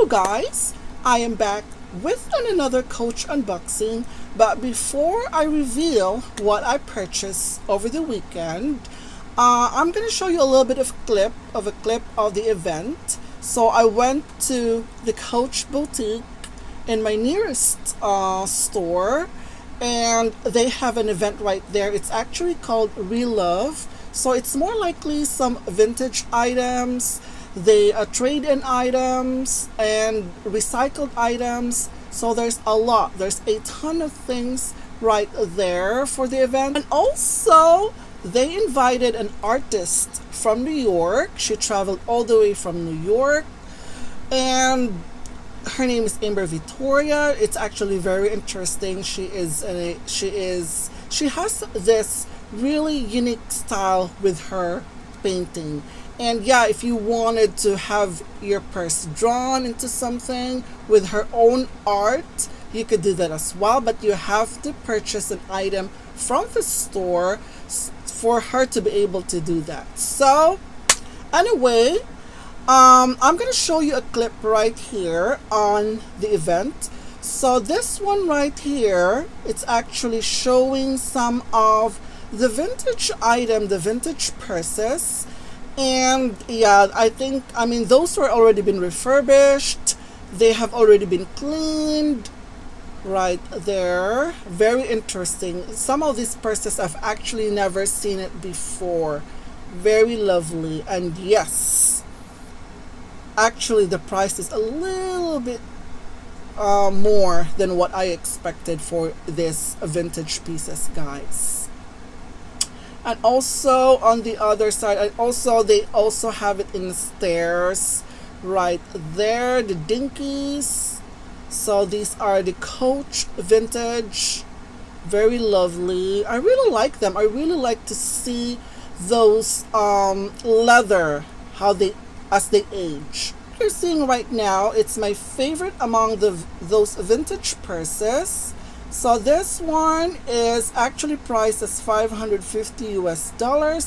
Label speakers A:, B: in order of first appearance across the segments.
A: guys, I am back with another Coach unboxing, but before I reveal what I purchased over the weekend, I'm going to show you a little bit of a clip of the event. So I went to the Coach boutique in my nearest store, and they have an event right there. It's actually called Relove. So it's more likely some vintage items, they trade-in items and recycled items. So there's a ton of things right there for the event. And also they invited an artist from New York. She traveled all the way from New York, and her name is Amber Vittoria. It's actually very interesting. She has this really unique style with her painting. And yeah, if you wanted to have your purse drawn into something with her own art, you could do that as well, but you have to purchase an item from the store for her to be able to do that. So anyway, I'm going to show you a clip right here on the event. So this one right here, it's actually showing some of the vintage the vintage purses. And yeah, I mean those were already been refurbished. They have already been cleaned right there. Very interesting. Some of these purses I've actually never seen it before. Very lovely. And yes, actually the price is a little bit more than what I expected for this vintage pieces, guys. And also on the other side, they also have it in the stairs right there, the dinkies. So these are the Coach vintage. Very lovely. I really like them. I really like to see those leather, as they age. You're seeing right now, it's my favorite among those vintage purses. So this one is actually priced as $550 US.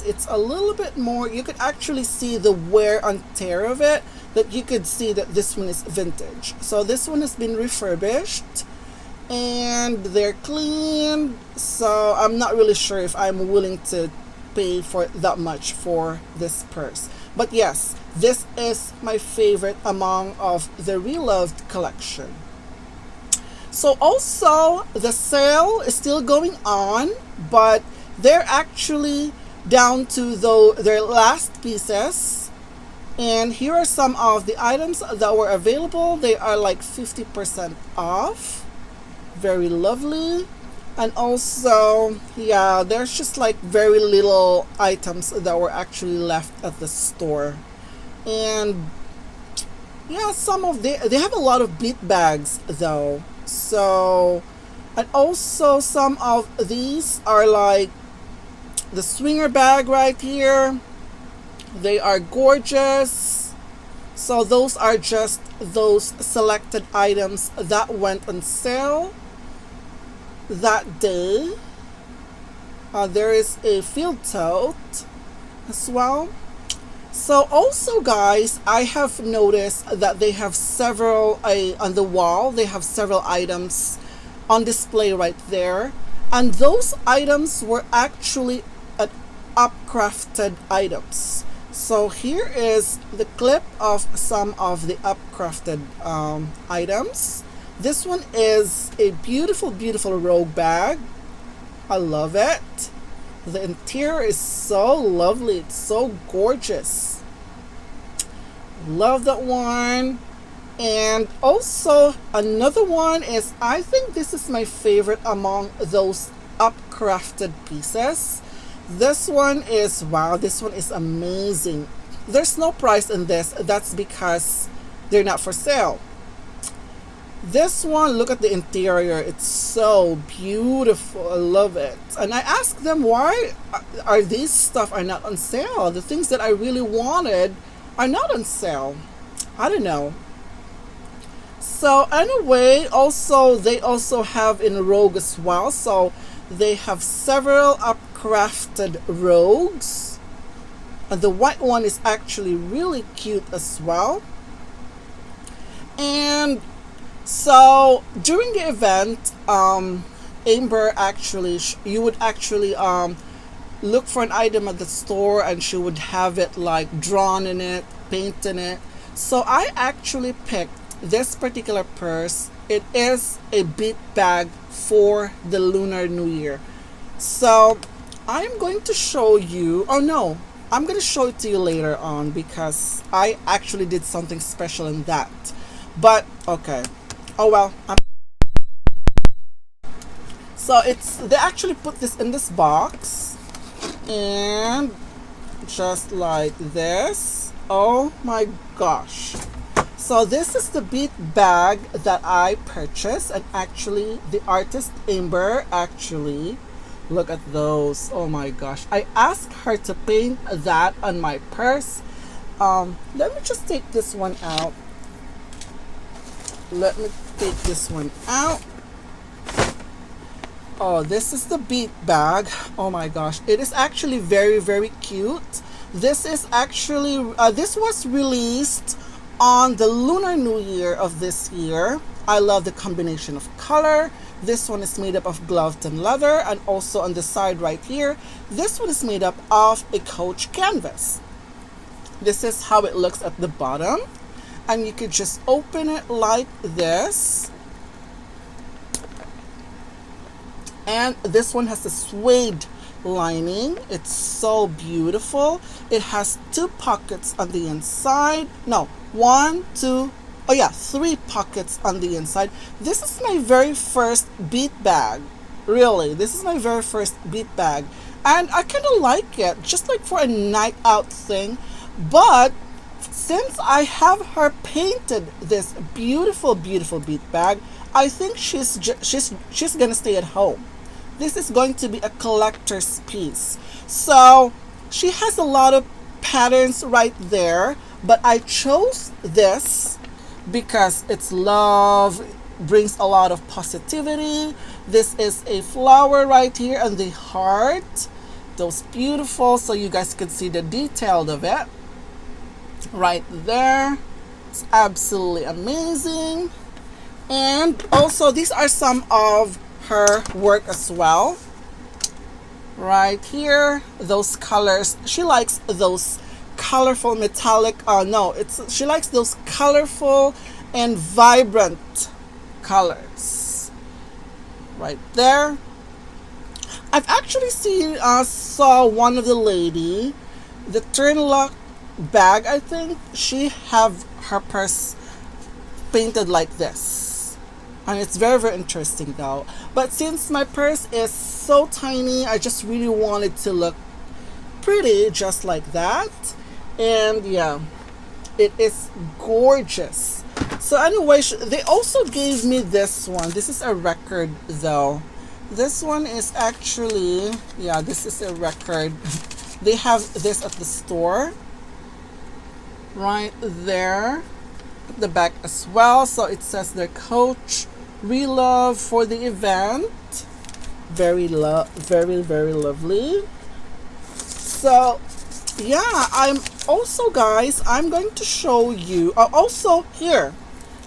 A: It's a little bit more. You could actually see the wear and tear of it, that you could see that this one is vintage. So this one has been refurbished and they're clean. So I'm not really sure if I'm willing to pay for that much for this purse. But yes, this is my favorite among of the Reloved collection. So also the sale is still going on, but they're actually down to their last pieces. And here are some of the items that were available. They are like 50% off. Very lovely. And also, yeah, there's just like very little items that were actually left at the store. And yeah, they have a lot of bead bags though. So, and also some of these are like the swinger bag right here. They are gorgeous. So those are just those selected items that went on sale that day. There is a field tote as well. So also, guys, I have noticed that they have several on the wall. They have several items on display right there, and those items were actually upcrafted items. So here is the clip of some of the upcrafted items. This one is a beautiful, beautiful rogue bag. I love it. The interior is so lovely. It's so gorgeous. Love that one. And also another one is, I think this is my favorite among those upcrafted pieces. This one is, wow, this one is amazing. There's no price in this. That's because they're not for sale. This one, look at the interior. It's so beautiful. I love it. And I asked them, why are these stuff are not on sale? The things that I really wanted are not on sale. I don't know. So anyway, they also have in Rogue as well. So they have several upcrafted rogues. And the white one is actually really cute as well. And so during the event, Amber actually, you would actually look for an item at the store and she would have it like drawn in it, paint in it. So I actually picked this particular purse. It is a bead bag for the Lunar New Year. So I'm going to show you, oh no, I'm going to show it to you later on because I actually did something special in that. But okay. Oh well. So they actually put this in this box and just like this. Oh my gosh. So this is the bead bag that I purchased, and actually the artist Amber actually, look at those. Oh my gosh. I asked her to paint that on my purse. Let me just take this one out. Let me take this one out. Oh, this is the bead bag. Oh my gosh. It is actually very, very cute. This is actually, this was released on the Lunar New Year of this year. I love the combination of color. This one is made up of gloved and leather, and also on the side right here, this one is made up of a Coach canvas. This is how it looks at the bottom, and you could just open it like this. And this one has a suede lining. It's so beautiful. It has 2 pockets on the inside. No, 1, 2, oh yeah, 3 pockets on the inside. This is my very first bead bag. Really, this is my very first bead bag. And I kind of like it, just like for a night out thing. But since I have her painted this beautiful, beautiful bead bag, I think she's gonna stay at home. This is going to be a collector's piece. So she has a lot of patterns right there, but I chose this because it's love, brings a lot of positivity. This is a flower right here and the heart. Those beautiful, so you guys can see the detail of it right there. It's absolutely amazing. And also these are some of her work as well. Right here, those colors. She likes those colorful metallic, she likes those colorful and vibrant colors. Right there. I've actually saw one of the lady, the Turnlock bag, I think, she have her purse painted like this. And it's very, very interesting though. But since my purse is so tiny, I just really wanted to look pretty just like that. And yeah, it is gorgeous. So anyway, they also gave me this one. This is a record though. This one is actually, yeah, this is a record. They have this at the store. Right there. The back as well. So it says their Coach Relove for the event. Very, very lovely. So yeah, I'm also, guys, I'm going to show you also here,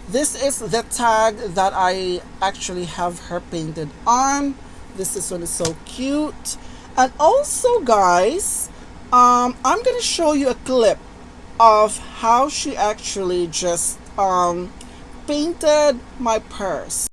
A: this is the tag that I actually have her painted on. This one is so cute. And also, guys, I'm gonna show you a clip of how she actually just painted my purse.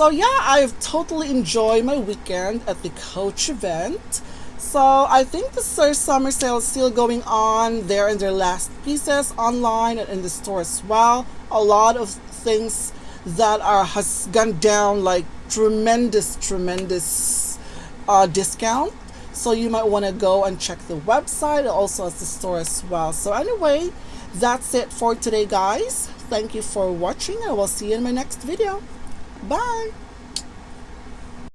A: So yeah, I've totally enjoyed my weekend at the Coach event. So I think the summer sale is still going on. They're in their last pieces online and in the store as well. A lot of things that are has gone down like tremendous discount. So you might want to go and check the website, also at the store as well. So anyway, that's it for today, guys. Thank you for watching. I will see you in my next video. Bye.